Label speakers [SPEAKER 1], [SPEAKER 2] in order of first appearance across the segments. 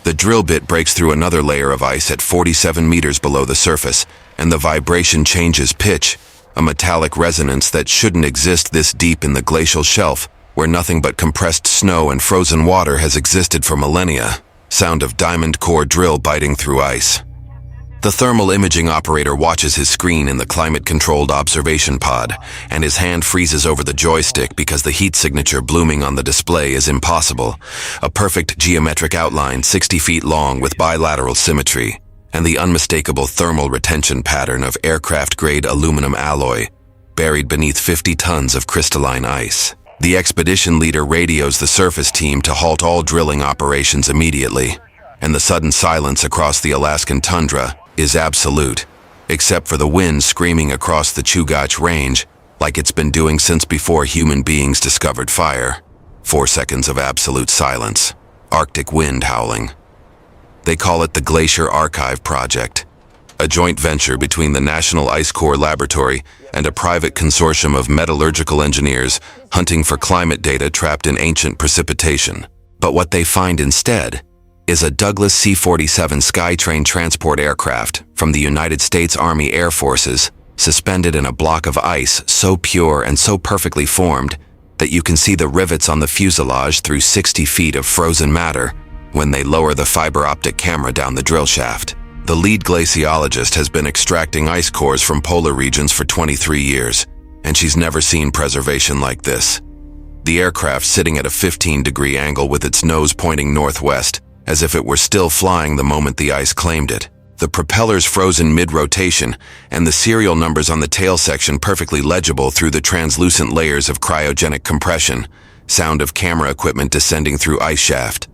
[SPEAKER 1] The drill bit breaks through another layer of ice at 47 meters below the surface, and the vibration changes pitch, a metallic resonance that shouldn't exist this deep in the glacial shelf, where nothing but compressed snow and frozen water has existed for millennia. Sound of diamond core drill biting through ice. The thermal imaging operator watches his screen in the climate-controlled observation pod, and his hand freezes over the joystick because the heat signature blooming on the display is impossible. A perfect geometric outline 60 feet long with bilateral symmetry, and the unmistakable thermal retention pattern of aircraft-grade aluminum alloy, buried beneath 50 tons of crystalline ice. The expedition leader radios the surface team to halt all drilling operations immediately, and the sudden silence across the Alaskan tundra is absolute, except for the wind screaming across the Chugach Range like it's been doing since before human beings discovered fire. 4 seconds of absolute silence. Arctic wind howling. They call it the Glacier Archive Project, a joint venture between the National Ice Core Laboratory and a private consortium of metallurgical engineers hunting for climate data trapped in ancient precipitation. But what they find instead is a Douglas C-47 Skytrain transport aircraft from the United States Army Air Forces, suspended in a block of ice so pure and so perfectly formed that you can see the rivets on the fuselage through 60 feet of frozen matter when they lower the fiber optic camera down the drill shaft. The lead glaciologist has been extracting ice cores from polar regions for 23 years, and she's never seen preservation like this. The aircraft sitting at a 15-degree angle with its nose pointing northwest, as if it were still flying the moment the ice claimed it. The propellers frozen mid-rotation, and the serial numbers on the tail section perfectly legible through the translucent layers of cryogenic compression, sound of camera equipment descending through ice shaft.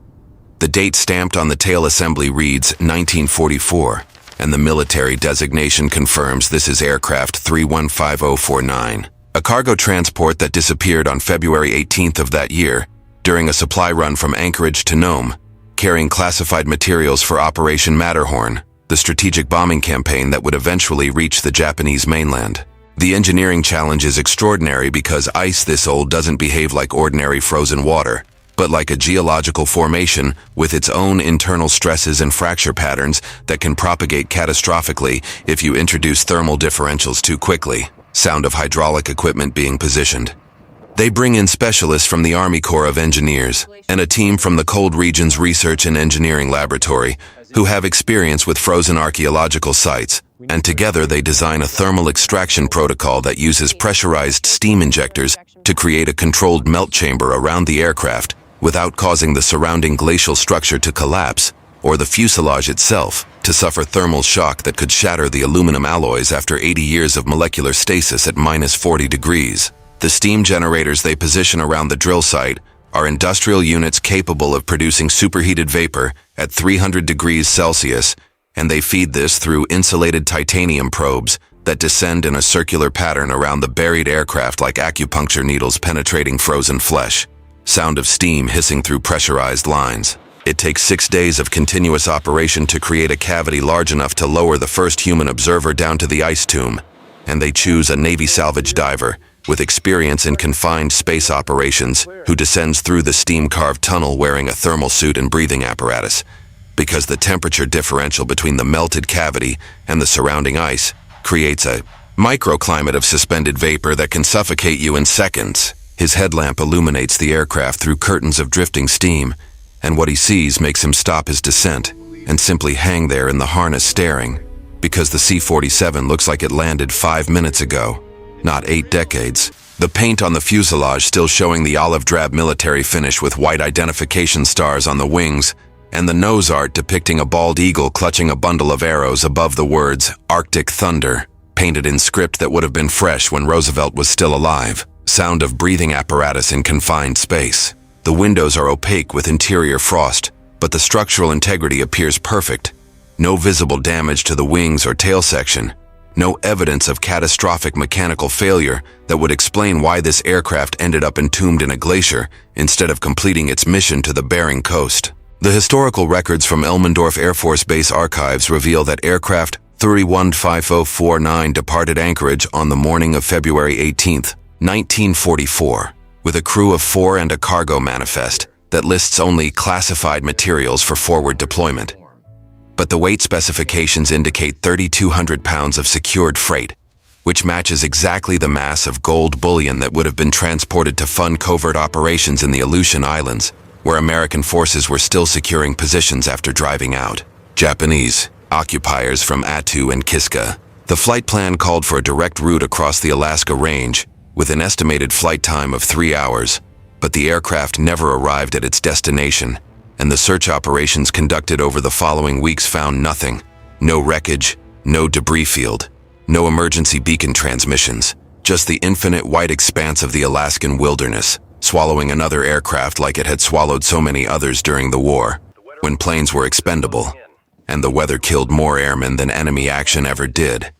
[SPEAKER 1] The date stamped on the tail assembly reads 1944, and the military designation confirms this is aircraft 315049, a cargo transport that disappeared on February 18th of that year during a supply run from Anchorage to Nome, carrying classified materials for Operation Matterhorn, the strategic bombing campaign that would eventually reach the Japanese mainland. The engineering challenge is extraordinary because ice this old doesn't behave like ordinary frozen water, but like a geological formation with its own internal stresses and fracture patterns that can propagate catastrophically if you introduce thermal differentials too quickly. Sound of hydraulic equipment being positioned. They bring in specialists from the Army Corps of Engineers and a team from the Cold Regions Research and Engineering Laboratory who have experience with frozen archaeological sites, and together they design a thermal extraction protocol that uses pressurized steam injectors to create a controlled melt chamber around the aircraft without causing the surrounding glacial structure to collapse or the fuselage itself to suffer thermal shock that could shatter the aluminum alloys after 80 years of molecular stasis at -40 degrees. The steam generators they position around the drill site are industrial units capable of producing superheated vapor at 300 degrees Celsius, and they feed this through insulated titanium probes that descend in a circular pattern around the buried aircraft like acupuncture needles penetrating frozen flesh. Sound of steam hissing through pressurized lines. It takes 6 days of continuous operation to create a cavity large enough to lower the first human observer down to the ice tomb, and they choose a Navy salvage diver with experience in confined space operations who descends through the steam-carved tunnel wearing a thermal suit and breathing apparatus, because the temperature differential between the melted cavity and the surrounding ice creates a microclimate of suspended vapor that can suffocate you in seconds. His headlamp illuminates the aircraft through curtains of drifting steam, and what he sees makes him stop his descent and simply hang there in the harness staring, because the C-47 looks like it landed 5 minutes ago, not 8 decades. The paint on the fuselage still showing the olive drab military finish with white identification stars on the wings, and the nose art depicting a bald eagle clutching a bundle of arrows above the words Arctic Thunder, painted in script that would have been fresh when Roosevelt was still alive. Sound of breathing apparatus in confined space. The windows are opaque with interior frost, but the structural integrity appears perfect. No visible damage to the wings or tail section. No evidence of catastrophic mechanical failure that would explain why this aircraft ended up entombed in a glacier instead of completing its mission to the Bering coast. The historical records from Elmendorf Air Force Base archives reveal that aircraft 315049 departed Anchorage on the morning of February 18, 1944, with a crew of 4 and a cargo manifest that lists only classified materials for forward deployment. But the weight specifications indicate 3,200 pounds of secured freight, which matches exactly the mass of gold bullion that would have been transported to fund covert operations in the Aleutian Islands, where American forces were still securing positions after driving out Japanese occupiers from Attu and Kiska. The flight plan called for a direct route across the Alaska Range, with an estimated flight time of 3 hours, but the aircraft never arrived at its destination, and the search operations conducted over the following weeks found nothing. No wreckage, no debris field, no emergency beacon transmissions, just the infinite white expanse of the Alaskan wilderness, swallowing another aircraft like it had swallowed so many others during the war, when planes were expendable, and the weather killed more airmen than enemy action ever did.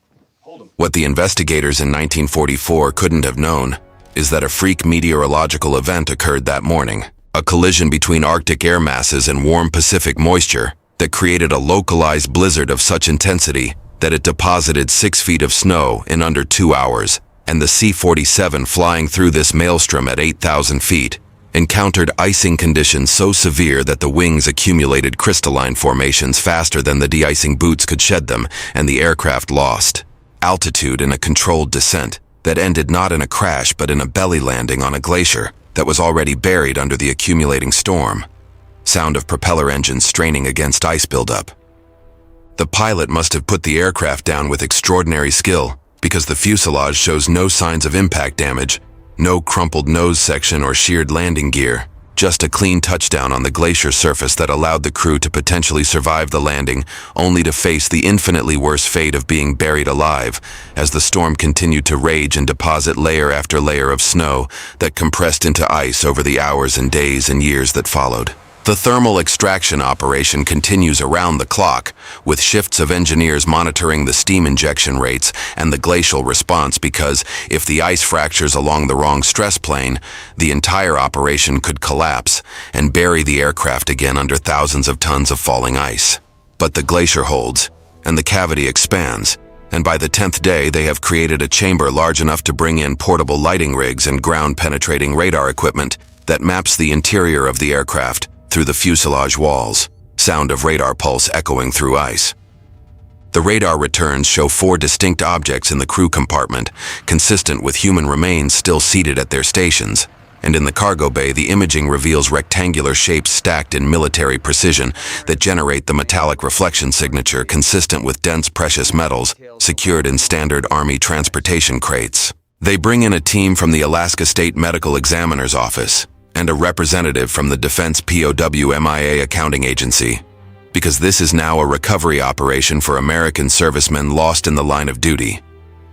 [SPEAKER 1] What the investigators in 1944 couldn't have known is that a freak meteorological event occurred that morning, a collision between Arctic air masses and warm Pacific moisture that created a localized blizzard of such intensity that it deposited 6 feet of snow in under 2 hours, and the C-47 flying through this maelstrom at 8,000 feet encountered icing conditions so severe that the wings accumulated crystalline formations faster than the de-icing boots could shed them, and the aircraft lost altitude in a controlled descent that ended not in a crash but in a belly landing on a glacier that was already buried under the accumulating storm. Sound of propeller engines straining against ice buildup. The pilot must have put the aircraft down with extraordinary skill, because the fuselage shows no signs of impact damage, no crumpled nose section or sheared landing gear, just a clean touchdown on the glacier surface that allowed the crew to potentially survive the landing, only to face the infinitely worse fate of being buried alive as the storm continued to rage and deposit layer after layer of snow that compressed into ice over the hours and days and years that followed. The thermal extraction operation continues around the clock, with shifts of engineers monitoring the steam injection rates and the glacial response, because if the ice fractures along the wrong stress plane, the entire operation could collapse and bury the aircraft again under thousands of tons of falling ice. But the glacier holds, and the cavity expands, and by the 10th day they have created a chamber large enough to bring in portable lighting rigs and ground-penetrating radar equipment that maps the interior of the aircraft through the fuselage walls, sound of radar pulse echoing through ice. The radar returns show 4 distinct objects in the crew compartment, consistent with human remains still seated at their stations, and in the cargo bay the imaging reveals rectangular shapes stacked in military precision that generate the metallic reflection signature consistent with dense precious metals secured in standard Army transportation crates. They bring in a team from the Alaska State Medical Examiner's Office and a representative from the Defense WWII accounting agency, because this is now a recovery operation for American servicemen lost in the line of duty,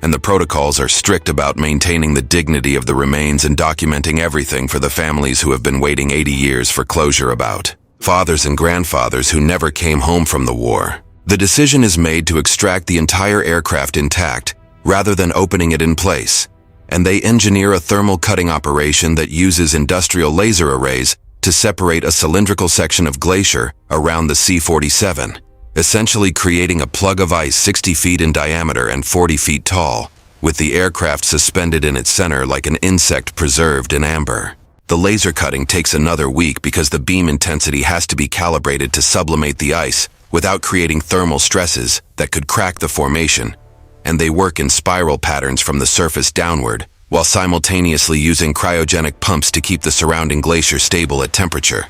[SPEAKER 1] and the protocols are strict about maintaining the dignity of the remains and documenting everything for the families who have been waiting 80 years for closure about. Fathers and grandfathers who never came home from the war. The decision is made to extract the entire aircraft intact, rather than opening it in place, and they engineer a thermal cutting operation that uses industrial laser arrays to separate a cylindrical section of glacier around the C-47, essentially creating a plug of ice 60 feet in diameter and 40 feet tall, with the aircraft suspended in its center like an insect preserved in amber. The laser cutting takes another week because the beam intensity has to be calibrated to sublimate the ice without creating thermal stresses that could crack the formation, and they work in spiral patterns from the surface downward, while simultaneously using cryogenic pumps to keep the surrounding glacier stable at temperature.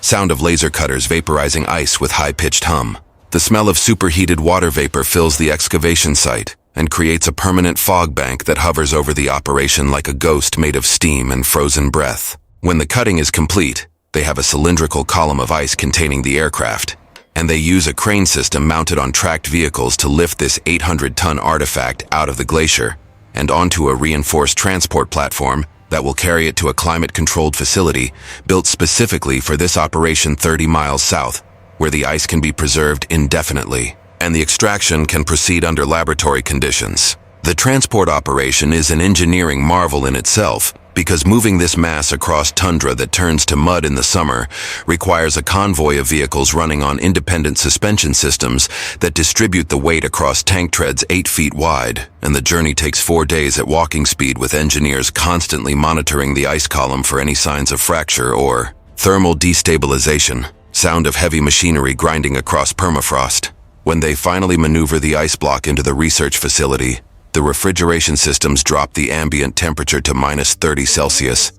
[SPEAKER 1] Sound of laser cutters vaporizing ice with high-pitched hum. The smell of superheated water vapor fills the excavation site and creates a permanent fog bank that hovers over the operation like a ghost made of steam and frozen breath. When the cutting is complete, they have a cylindrical column of ice containing the aircraft, and they use a crane system mounted on tracked vehicles to lift this 800-ton artifact out of the glacier and onto a reinforced transport platform that will carry it to a climate-controlled facility built specifically for this operation 30 miles south, where the ice can be preserved indefinitely, and the extraction can proceed under laboratory conditions. The transport operation is an engineering marvel in itself, because moving this mass across tundra that turns to mud in the summer requires a convoy of vehicles running on independent suspension systems that distribute the weight across tank treads 8 feet wide, and the journey takes 4 days at walking speed with engineers constantly monitoring the ice column for any signs of fracture or Thermal destabilization, sound of heavy machinery grinding across permafrost. When they finally maneuver the ice block into the research facility, the refrigeration systems drop the ambient temperature to -30 Celsius,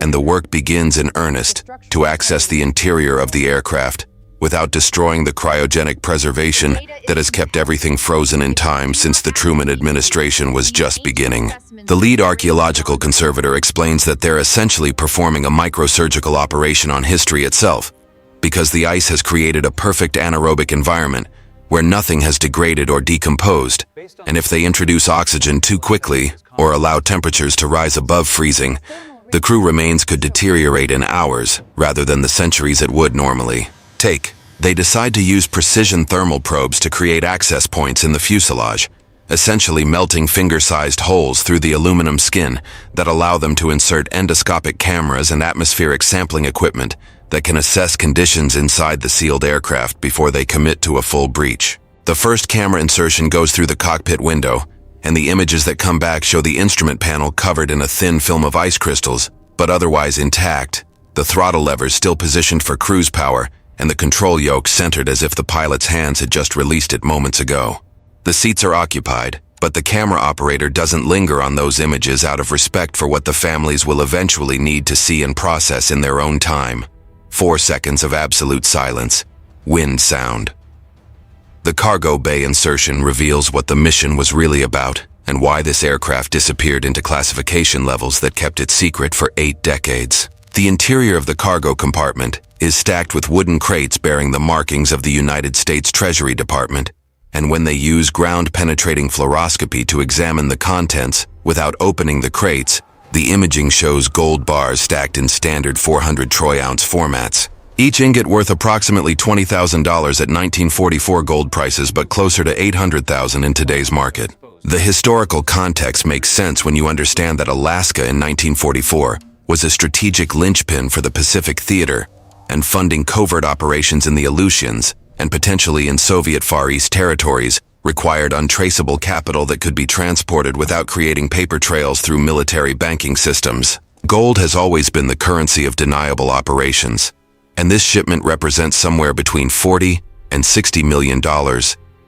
[SPEAKER 1] and the work begins in earnest to access the interior of the aircraft without destroying the cryogenic preservation that has kept everything frozen in time since the Truman administration was just beginning. The lead archaeological conservator explains that they're essentially performing a microsurgical operation on history itself, because the ice has created a perfect anaerobic environment where nothing has degraded or decomposed, and if they introduce oxygen too quickly or allow temperatures to rise above freezing, the crew remains could deteriorate in hours rather than the centuries it would normally take. They decide to use precision thermal probes to create access points in the fuselage, essentially melting finger-sized holes through the aluminum skin that allow them to insert endoscopic cameras and atmospheric sampling equipment that can assess conditions inside the sealed aircraft before they commit to a full breach. The first camera insertion goes through the cockpit window, and the images that come back show the instrument panel covered in a thin film of ice crystals, but otherwise intact, the throttle levers still positioned for cruise power, and the control yoke centered as if the pilot's hands had just released it moments ago. The seats are occupied, but the camera operator doesn't linger on those images out of respect for what the families will eventually need to see and process in their own time. 4 seconds of absolute silence. Wind sound. The cargo bay insertion reveals what the mission was really about and why this aircraft disappeared into classification levels that kept it secret for 8 decades. The interior of the cargo compartment is stacked with wooden crates bearing the markings of the United States Treasury Department, and when they use ground-penetrating fluoroscopy to examine the contents without opening the crates, the imaging shows gold bars stacked in standard 400 troy-ounce formats. Each ingot worth approximately $20,000 at 1944 gold prices, but closer to $800,000 in today's market. The historical context makes sense when you understand that Alaska in 1944 was a strategic linchpin for the Pacific Theater, and funding covert operations in the Aleutians and potentially in Soviet Far East territories required untraceable capital that could be transported without creating paper trails through military banking systems. Gold has always been the currency of deniable operations, and this shipment represents somewhere between $40 and $60 million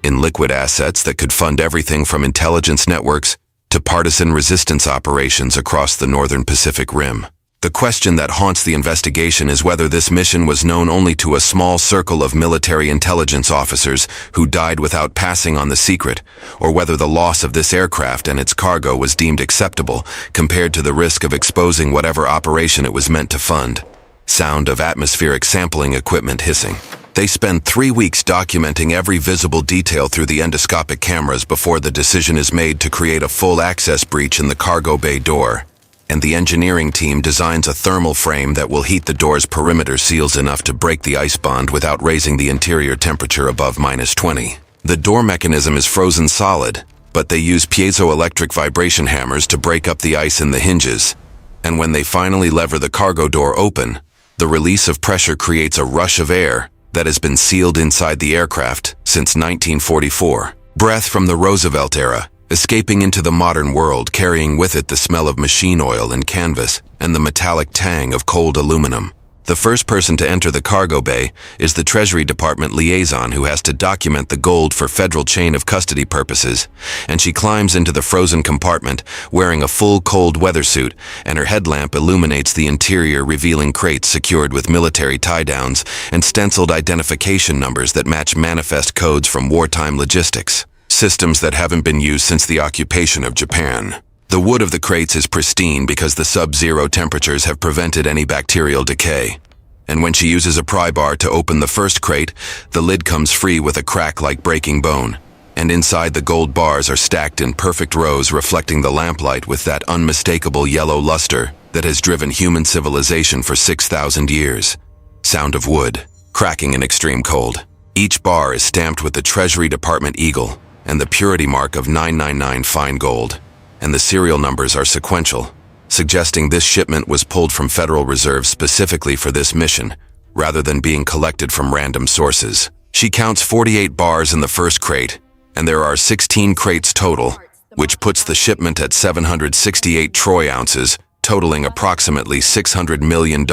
[SPEAKER 1] in liquid assets that could fund everything from intelligence networks to partisan resistance operations across the northern Pacific Rim. The question that haunts the investigation is whether this mission was known only to a small circle of military intelligence officers who died without passing on the secret, or whether the loss of this aircraft and its cargo was deemed acceptable compared to the risk of exposing whatever operation it was meant to fund. Sound of atmospheric sampling equipment hissing. They spend 3 weeks documenting every visible detail through the endoscopic cameras before the decision is made to create a full access breach in the cargo bay door. And the engineering team designs a thermal frame that will heat the door's perimeter seals enough to break the ice bond without raising the interior temperature above -20. The door mechanism is frozen solid, but they use piezoelectric vibration hammers to break up the ice in the hinges. And when they finally lever the cargo door open, the release of pressure creates a rush of air that has been sealed inside the aircraft since 1944. Breath from the Roosevelt era, escaping into the modern world, carrying with it the smell of machine oil and canvas and the metallic tang of cold aluminum. The first person to enter the cargo bay is the Treasury Department liaison who has to document the gold for federal chain of custody purposes, and she climbs into the frozen compartment wearing a full cold weather suit, and her headlamp illuminates the interior, revealing crates secured with military tie-downs and stenciled identification numbers that match manifest codes from wartime logistics, systems that haven't been used since the occupation of Japan. The wood of the crates is pristine because the sub-zero temperatures have prevented any bacterial decay. And when she uses a pry bar to open the first crate, the lid comes free with a crack like breaking bone. And inside, the gold bars are stacked in perfect rows, reflecting the lamplight with that unmistakable yellow luster that has driven human civilization for 6,000 years. Sound of wood, cracking in extreme cold. Each bar is stamped with the Treasury Department eagle and the purity mark of 999 fine gold. And the serial numbers are sequential, suggesting this shipment was pulled from Federal Reserve specifically for this mission, rather than being collected from random sources. She counts 48 bars in the first crate, and there are 16 crates total, which puts the shipment at 768 troy ounces, totaling approximately $600 million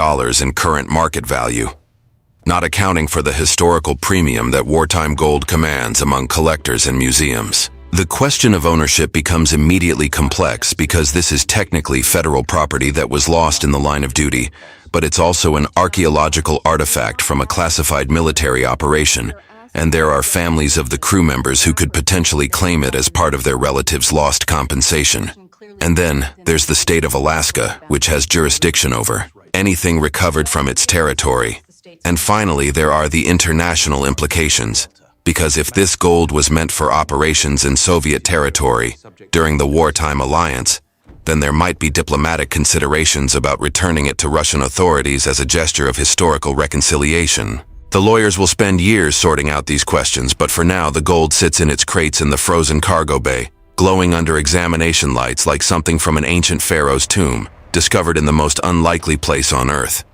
[SPEAKER 1] in current market value, not accounting for the historical premium that wartime gold commands among collectors and museums. The question of ownership becomes immediately complex because this is technically federal property that was lost in the line of duty, but it's also an archaeological artifact from a classified military operation, and there are families of the crew members who could potentially claim it as part of their relatives' lost compensation. And then there's the state of Alaska, which has jurisdiction over anything recovered from its territory. And finally, there are the international implications, because if this gold was meant for operations in Soviet territory during the wartime alliance, then there might be diplomatic considerations about returning it to Russian authorities as a gesture of historical reconciliation. The lawyers will spend years sorting out these questions, but for now the gold sits in its crates in the frozen cargo bay, glowing under examination lights like something from an ancient pharaoh's tomb, discovered in the most unlikely place on Earth.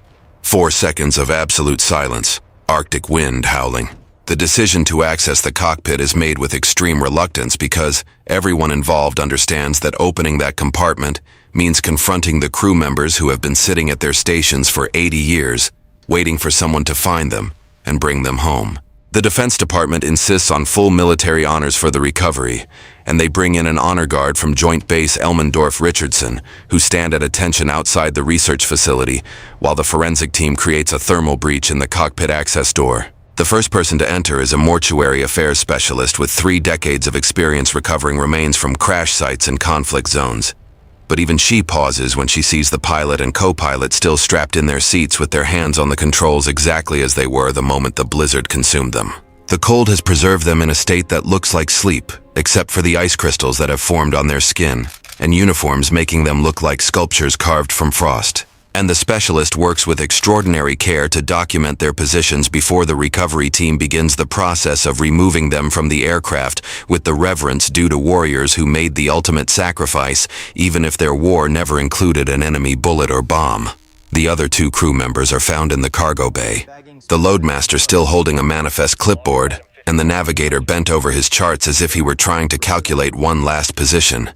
[SPEAKER 1] 4 seconds of absolute silence, Arctic wind howling. The decision to access the cockpit is made with extreme reluctance because everyone involved understands that opening that compartment means confronting the crew members who have been sitting at their stations for 80 years, waiting for someone to find them and bring them home. The Defense Department insists on full military honors for the recovery, and they bring in an honor guard from Joint Base Elmendorf-Richardson, who stand at attention outside the research facility, while the forensic team creates a thermal breach in the cockpit access door. The first person to enter is a mortuary affairs specialist with 3 decades of experience recovering remains from crash sites and conflict zones. But even she pauses when she sees the pilot and co-pilot still strapped in their seats with their hands on the controls exactly as they were the moment the blizzard consumed them. The cold has preserved them in a state that looks like sleep, except for the ice crystals that have formed on their skin, and uniforms making them look like sculptures carved from frost. And the specialist works with extraordinary care to document their positions before the recovery team begins the process of removing them from the aircraft with the reverence due to warriors who made the ultimate sacrifice, even if their war never included an enemy bullet or bomb. The other 2 crew members are found in the cargo bay, the loadmaster still holding a manifest clipboard, and the navigator bent over his charts as if he were trying to calculate one last position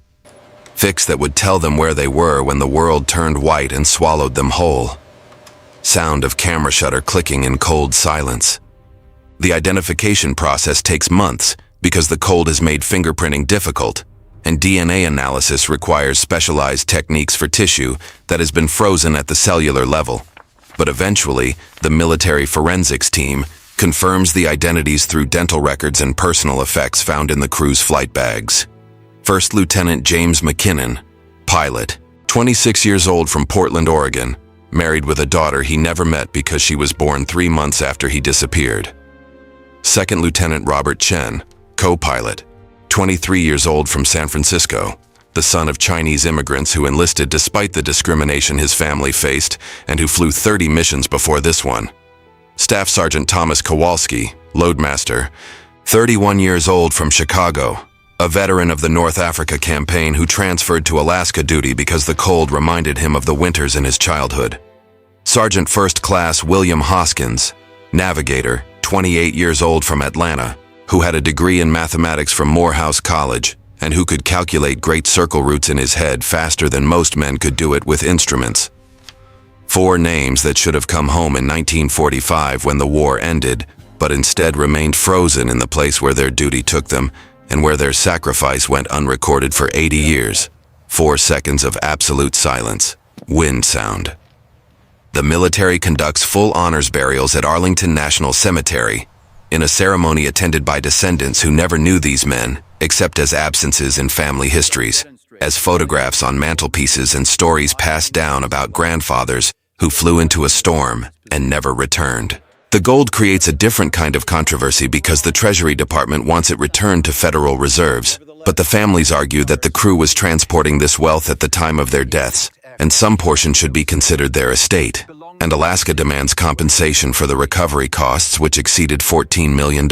[SPEAKER 1] fix that would tell them where they were when the world turned white and swallowed them whole. Sound of camera shutter clicking in cold silence. The identification process takes months because the cold has made fingerprinting difficult, and DNA analysis requires specialized techniques for tissue that has been frozen at the cellular level. But eventually, the military forensics team confirms the identities through dental records and personal effects found in the crew's flight bags. First Lieutenant James McKinnon, pilot, 26 years old from Portland, Oregon, married with a daughter he never met because she was born 3 months after he disappeared. Second Lieutenant Robert Chen, co-pilot, 23 years old from San Francisco, the son of Chinese immigrants who enlisted despite the discrimination his family faced and who flew 30 missions before this one. Staff Sergeant Thomas Kowalski, loadmaster, 31 years old from Chicago, a veteran of the North Africa campaign who transferred to Alaska duty because the cold reminded him of the winters in his childhood. Sergeant First Class William Hoskins, navigator, 28 years old from Atlanta, who had a degree in mathematics from Morehouse College and who could calculate great circle routes in his head faster than most men could do it with instruments. 4 names that should have come home in 1945 when the war ended, but instead remained frozen in the place where their duty took them and where their sacrifice went unrecorded for 80 years. 4 seconds of absolute silence. Wind sound. The military conducts full honors burials at Arlington National Cemetery, in a ceremony attended by descendants who never knew these men, except as absences in family histories, as photographs on mantelpieces and stories passed down about grandfathers who flew into a storm and never returned. The gold creates a different kind of controversy because the Treasury Department wants it returned to federal reserves, but the families argue that the crew was transporting this wealth at the time of their deaths, and some portion should be considered their estate. And Alaska demands compensation for the recovery costs, which exceeded $14 million.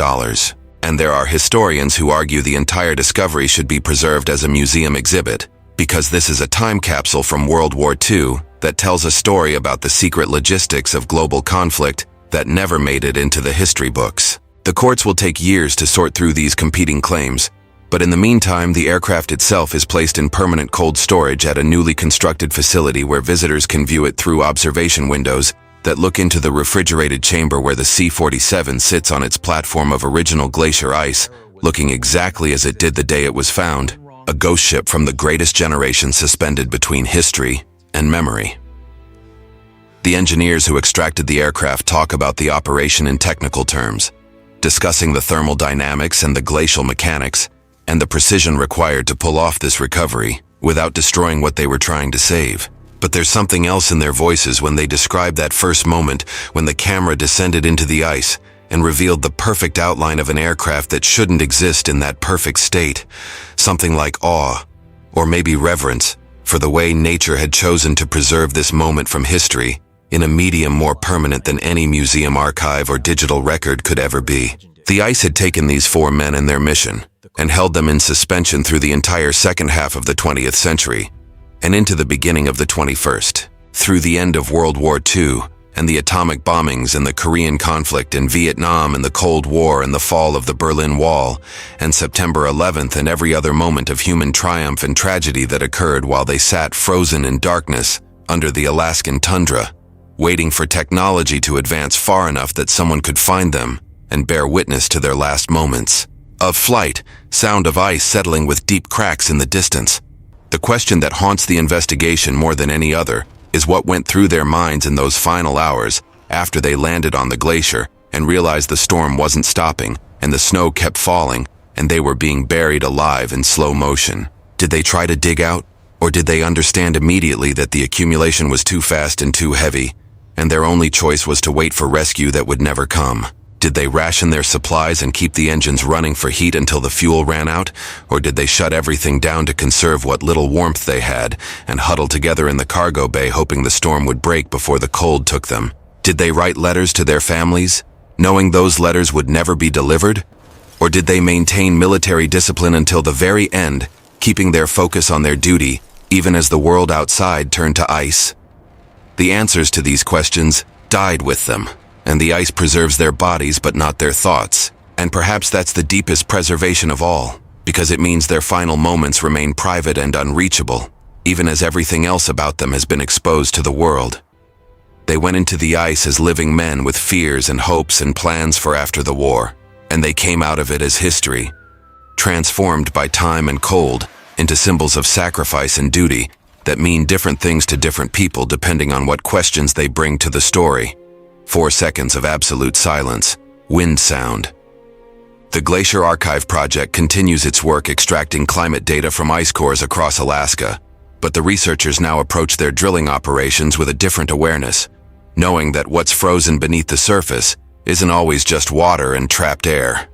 [SPEAKER 1] And there are historians who argue the entire discovery should be preserved as a museum exhibit, because this is a time capsule from World War II that tells a story about the secret logistics of global conflict that never made it into the history books. The courts will take years to sort through these competing claims, But in the meantime, the aircraft itself is placed in permanent cold storage at a newly constructed facility where visitors can view it through observation windows that look into the refrigerated chamber where the C-47 sits on its platform of original glacier ice, looking exactly as it did the day it was found, a ghost ship from the greatest generation suspended between history and memory. The engineers who extracted the aircraft talk about the operation in technical terms, discussing the thermal dynamics and the glacial mechanics, and the precision required to pull off this recovery without destroying what they were trying to save. But there's something else in their voices when they describe that first moment when the camera descended into the ice and revealed the perfect outline of an aircraft that shouldn't exist in that perfect state. Something like awe, or maybe reverence, for the way nature had chosen to preserve this moment from history in a medium more permanent than any museum archive or digital record could ever be. The ice had taken these 4 men and their mission and held them in suspension through the entire second half of the 20th century and into the beginning of the 21st, through the end of World War II and the atomic bombings and the Korean conflict and Vietnam and the Cold War and the fall of the Berlin Wall and September 11th and every other moment of human triumph and tragedy that occurred while they sat frozen in darkness under the Alaskan tundra, waiting for technology to advance far enough that someone could find them and bear witness to their last moments of flight, sound of ice settling with deep cracks in the distance. The question that haunts the investigation more than any other is what went through their minds in those final hours after they landed on the glacier and realized the storm wasn't stopping and the snow kept falling and they were being buried alive in slow motion. Did they try to dig out, or did they understand immediately that the accumulation was too fast and too heavy and their only choice was to wait for rescue that would never come? Did they ration their supplies and keep the engines running for heat until the fuel ran out? Or did they shut everything down to conserve what little warmth they had and huddle together in the cargo bay hoping the storm would break before the cold took them? Did they write letters to their families, knowing those letters would never be delivered? Or did they maintain military discipline until the very end, keeping their focus on their duty, even as the world outside turned to ice? The answers to these questions died with them. And the ice preserves their bodies but not their thoughts. And perhaps that's the deepest preservation of all, because it means their final moments remain private and unreachable, even as everything else about them has been exposed to the world. They went into the ice as living men with fears and hopes and plans for after the war, and they came out of it as history, transformed by time and cold into symbols of sacrifice and duty that mean different things to different people depending on what questions they bring to the story. 4 seconds of absolute silence. Wind sound. The Glacier Archive Project continues its work extracting climate data from ice cores across Alaska, but the researchers now approach their drilling operations with a different awareness, knowing that what's frozen beneath the surface isn't always just water and trapped air,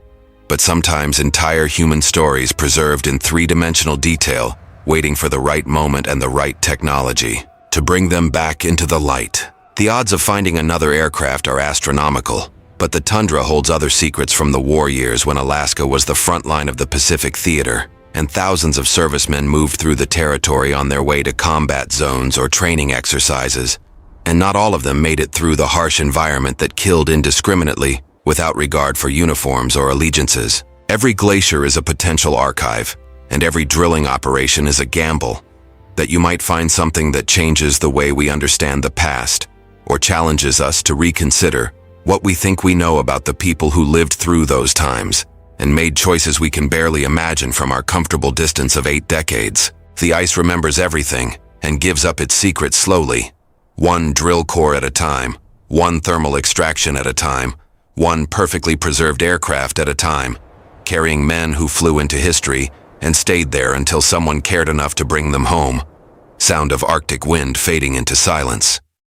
[SPEAKER 1] but sometimes entire human stories preserved in 3-dimensional detail, waiting for the right moment and the right technology to bring them back into the light. The odds of finding another aircraft are astronomical, but the tundra holds other secrets from the war years when Alaska was the front line of the Pacific Theater, and thousands of servicemen moved through the territory on their way to combat zones or training exercises, and not all of them made it through the harsh environment that killed indiscriminately without regard for uniforms or allegiances. Every glacier is a potential archive, and every drilling operation is a gamble, that you might find something that changes the way we understand the past, or challenges us to reconsider what we think we know about the people who lived through those times and made choices we can barely imagine from our comfortable distance of 8 decades. The ice remembers everything and gives up its secrets slowly, one drill core at a time, one thermal extraction at a time, one perfectly preserved aircraft at a time, carrying men who flew into history and stayed there until someone cared enough to bring them home. Sound of Arctic wind fading into silence.